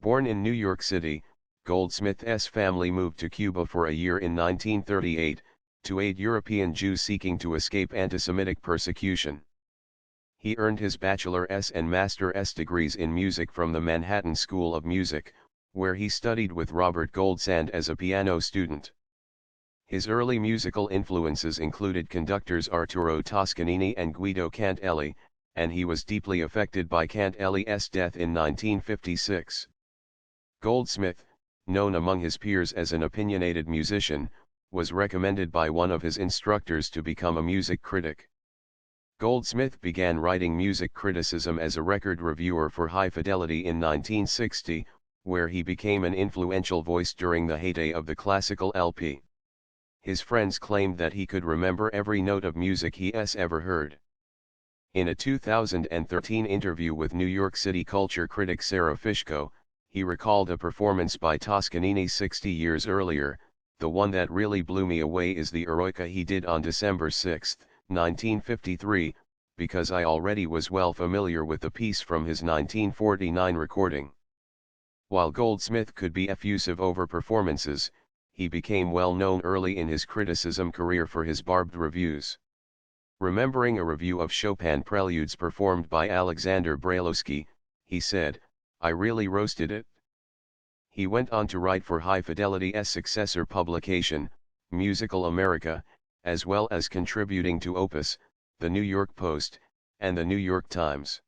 Born in New York City, Goldsmith's family moved to Cuba for a year in 1938, to aid European Jews seeking to escape anti-Semitic persecution. He earned his bachelor's and master's degrees in music from the Manhattan School of Music, where he studied with Robert Goldsmith as a piano student. His early musical influences included conductors Arturo Toscanini and Guido Cantelli, and he was deeply affected by Cantelli's death in 1956. Goldsmith, known among his peers as an opinionated musician, was recommended by one of his instructors to become a music critic. Goldsmith began writing music criticism as a record reviewer for High Fidelity in 1960, where he became an influential voice during the heyday of the classical LP. His friends claimed that he could remember every note of music he's ever heard. In a 2013 interview with New York City culture critic Sarah Fishko, he recalled a performance by Toscanini 60 years earlier. "The one that really blew me away is the Eroica he did on December 6, 1953, because I already was well familiar with the piece from his 1949 recording." While Goldsmith could be effusive over performances, he became well known early in his criticism career for his barbed reviews. Remembering a review of Chopin preludes performed by Alexander Brailovsky, he said, "I really roasted it." He went on to write for High Fidelity's successor publication, Musical America, as well as contributing to Opus, The New York Post, and The New York Times.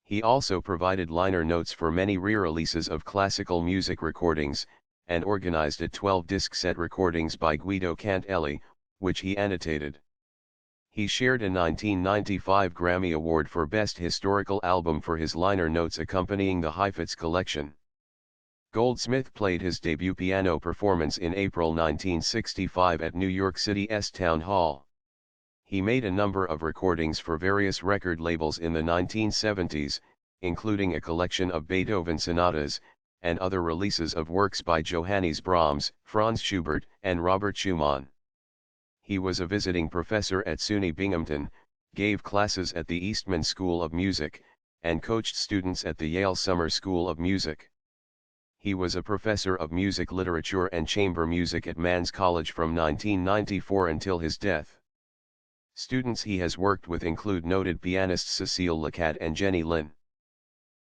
He also provided liner notes for many re-releases of classical music recordings, and organized a 12-disc set recordings by Guido Cantelli, which he annotated. He shared a 1995 Grammy Award for Best Historical Album for his liner notes accompanying the Heifetz collection. Goldsmith played his debut piano performance in April 1965 at New York City's Town Hall. He made a number of recordings for various record labels in the 1970s, including a collection of Beethoven sonatas, and other releases of works by Johannes Brahms, Franz Schubert, and Robert Schumann. He was a visiting professor at SUNY Binghamton, gave classes at the Eastman School of Music, and coached students at the Yale Summer School of Music. He was a professor of music literature and chamber music at Mannes College from 1994 until his death. Students he has worked with include noted pianists Cecile Lecat and Jenny Lin.